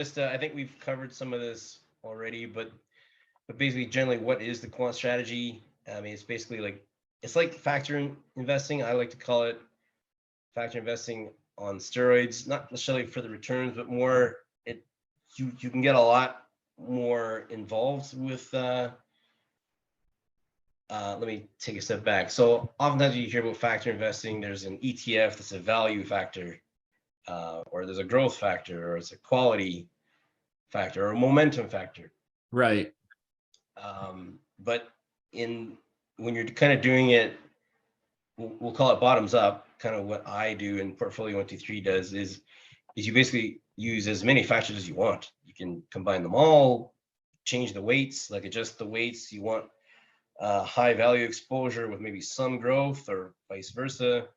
Just I think we've covered some of this already, but basically, generally, what is the quant strategy? I mean, it's basically like it's like factor investing. I like to call it factor investing on steroids, not necessarily for the returns, but more it you can get a lot more involved with. Let me take a step back. So oftentimes you hear about factor investing. There's an ETF that's a value factor, or there's a growth factor, or it's a quality factor, or a momentum factor. Right. But in when you're kind of doing it, we'll call it bottoms up. Kind of what I do and Portfolio 123 does is you basically use as many factors as you want. You can combine them all, change the weights, like adjust the weights. You want high value exposure with maybe some growth, or vice versa.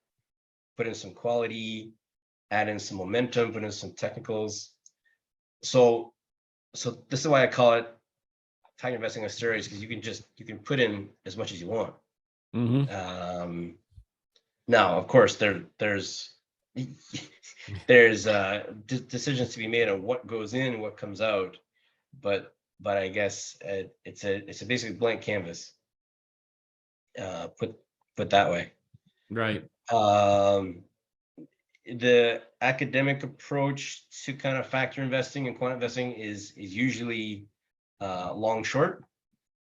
Put in some quality, add in some momentum, put in some technicals. So this is why I call it factor investing on steroids, because you can put in as much as you want. Mm-hmm. Now, of course, there's decisions to be made on what goes in, what comes out, but I guess it's a basically blank canvas. Put that way. Right. The academic approach to kind of factor investing and quant investing is usually long short.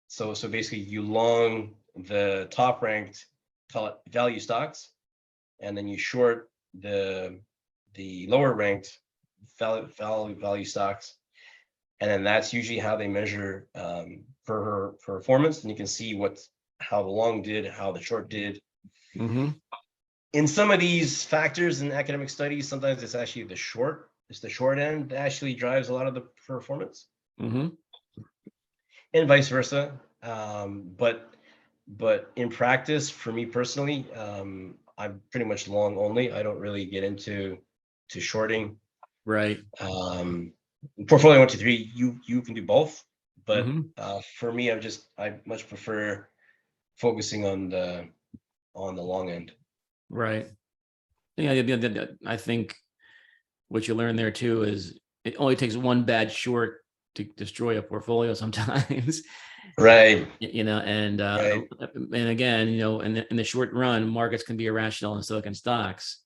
So basically, you long the top ranked, call it value stocks, and then you short the lower ranked value stocks, and then that's usually how they measure performance. And you can see how the long did, how the short did. Mm-hmm. In some of these factors in academic studies, sometimes it's actually the short end that actually drives a lot of the performance. Mm-hmm. And vice versa. But in practice, for me personally, I'm pretty much long only. I don't really get into shorting. Right. Portfolio 123, you can do both, but Mm-hmm. For me, I much prefer focusing on the long end. Right. Yeah, I think what you learn there too is it only takes one bad short to destroy a portfolio sometimes. Right. And Right. and again, in the short run, markets can be irrational in silicon stocks.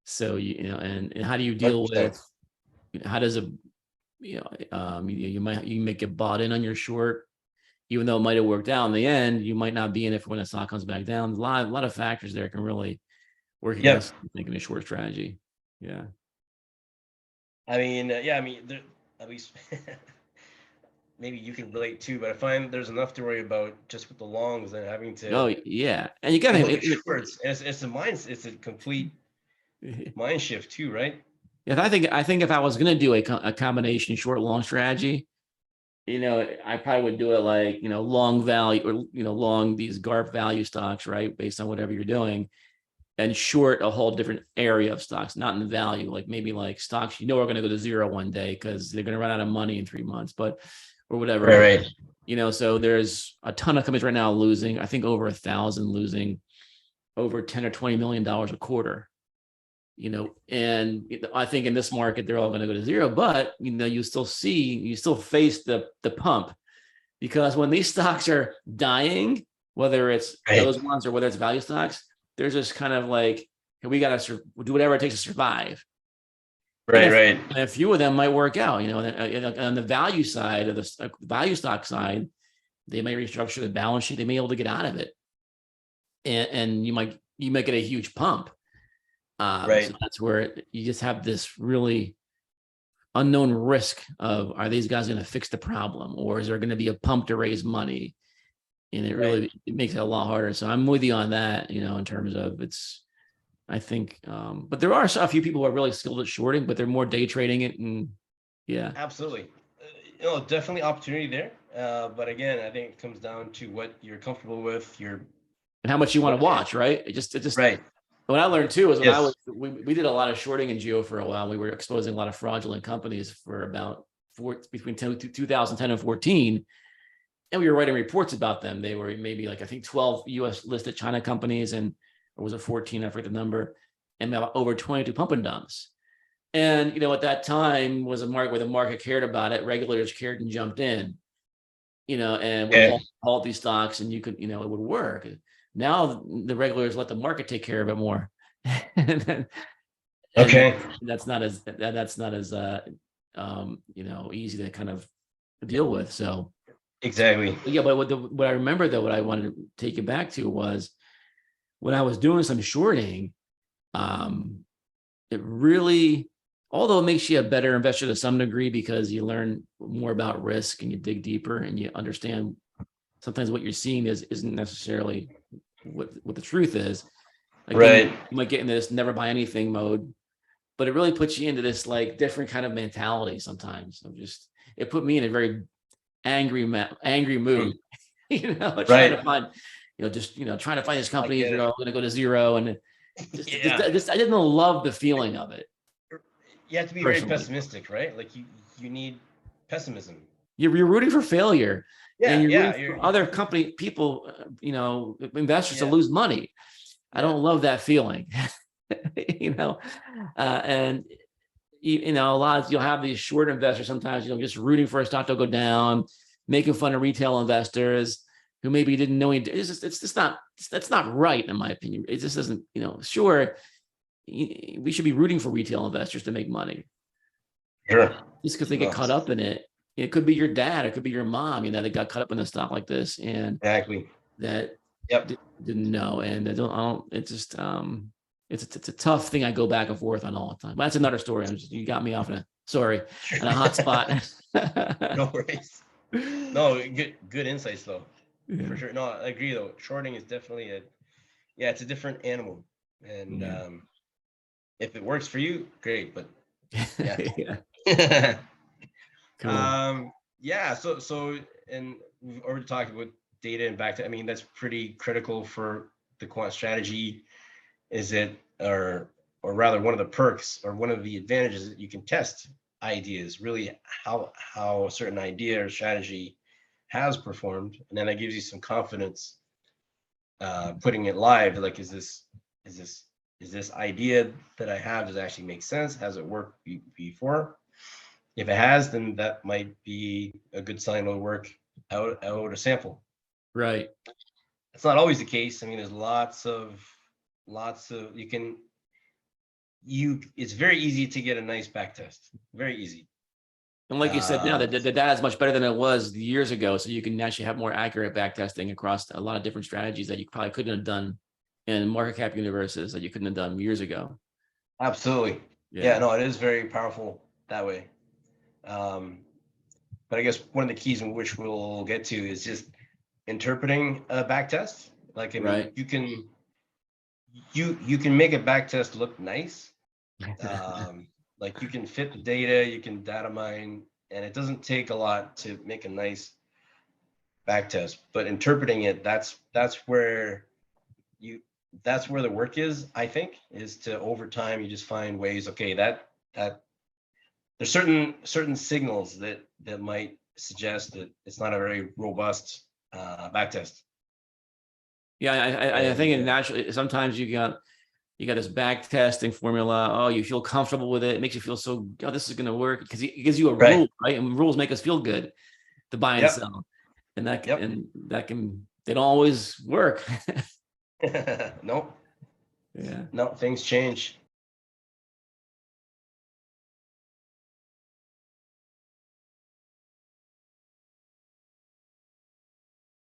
So and how do you deal 100%. with? How does you might get bought in on your short, even though it might have worked out in the end. You might not be in it for when the stock comes back down. A lot of factors there can really work against making a short strategy. Yeah. I mean, there, at least maybe you can relate too, but I find there's enough to worry about just with the longs and having to. Oh yeah, and you got to look at shorts. And it's a complete mind shift too, right? Yeah, I think if I was going to do a combination short long strategy, I probably would do it like long value, or long these GARP value stocks, right, based on whatever you're doing, and short a whole different area of stocks, not in the value, like maybe like stocks are going to go to zero one day because they're going to run out of money in 3 months, or whatever. Right. So there's a ton of companies right now losing. I think over 1,000 losing over $10 or $20 million a quarter. And I think in this market they're all going to go to zero, but you still face the pump, because when these stocks are dying, whether it's those ones or whether it's value stocks, there's just kind of like, we got to do whatever it takes to survive. Right. And a few of them might work out. On the value side of the value stock side, they may restructure the balance sheet. They may be able to get out of it, and you might get a huge pump. So that's where you just have this really unknown risk of, are these guys going to fix the problem, or is there going to be a pump to raise money? And it makes it a lot harder. So I'm with you on that, in terms of I think, but there are a few people who are really skilled at shorting, but they're more day trading it. And yeah, absolutely. Definitely opportunity there. But again, I think it comes down to what you're comfortable with, and how much you want to watch, right? It just right. What I learned too is we did a lot of shorting in geo for a while. We were exposing a lot of fraudulent companies for about between 2010 and 14. And we were writing reports about them. They were maybe like, I think 12 US listed China companies, or was it 14? I forget the number, and about over 22 pump and dumps. And, at that time was a market where the market cared about it. Regulators cared and jumped in, and would halt these stocks, and you could, it would work. Now the regulators let the market take care of it more. and Okay. that's not as easy to kind of deal with. So Exactly. yeah, but what I remember though, what I wanted to take it back to was when I was doing some shorting, it really, although it makes you a better investor to some degree because you learn more about risk and you dig deeper and you understand sometimes what you're seeing isn't necessarily what the truth is. Again, Right. you might get into this never buy anything mode, but it really puts you into this like different kind of mentality sometimes. It put me in a very angry mood, trying to find, trying to find this company is going to go to zero. And I didn't love the feeling of it. You have to be very pessimistic, right? Like you need pessimism. You're rooting for failure. Yeah, and you're rooting for other company people, investors to lose money. I don't love that feeling, and a lot of, you'll have these short investors sometimes, just rooting for a stock to go down, making fun of retail investors who maybe didn't know that's not right in my opinion. It just doesn't, sure, we should be rooting for retail investors to make money. Sure. Just because they get caught up in it. It could be your dad, it could be your mom, that got caught up in a stock like this and exactly that didn't know. And it's just, it's a tough thing I go back and forth on all the time. But that's another story. You got me off on a hot spot. No worries. No, good insights though. Yeah. For sure. No, I agree though. Shorting is definitely it's a different animal. And if it works for you, great. But yeah. Cool. So and we've already talked about data and back to, I mean, that's pretty critical for the quant strategy. Is it, or rather one of the perks or one of the advantages that you can test ideas, really how a certain idea or strategy has performed, and then that gives you some confidence putting it live. Like, is this idea that I have, does it actually make sense? Has it worked before? If it has, then that might be a good sign it'll work out a sample. Right. It's not always the case. I mean, there's lots of it's very easy to get a nice back test. Very easy. And like you said, now the data is much better than it was years ago. So you can actually have more accurate back testing across a lot of different strategies that you probably couldn't have done in market cap universes that you couldn't have done years ago. Absolutely. Yeah, no, it is very powerful that way. But I guess one of the keys in which we'll get to is just interpreting a back test. Like, I mean, you can make a back test look nice. Like, you can fit the data, you can data mine, and it doesn't take a lot to make a nice back test. But interpreting it, that's where the work is, I think, is to, over time, you just find ways, okay, that there's certain signals that might suggest that it's not a very robust back test. Yeah, I think it naturally, sometimes you got this back testing formula. Oh, you feel comfortable with it. It makes you feel so, oh, this is going to work, because it gives you a rule, right? And rules make us feel good to buy and sell. And they don't always work. Nope. Yeah. No, things change.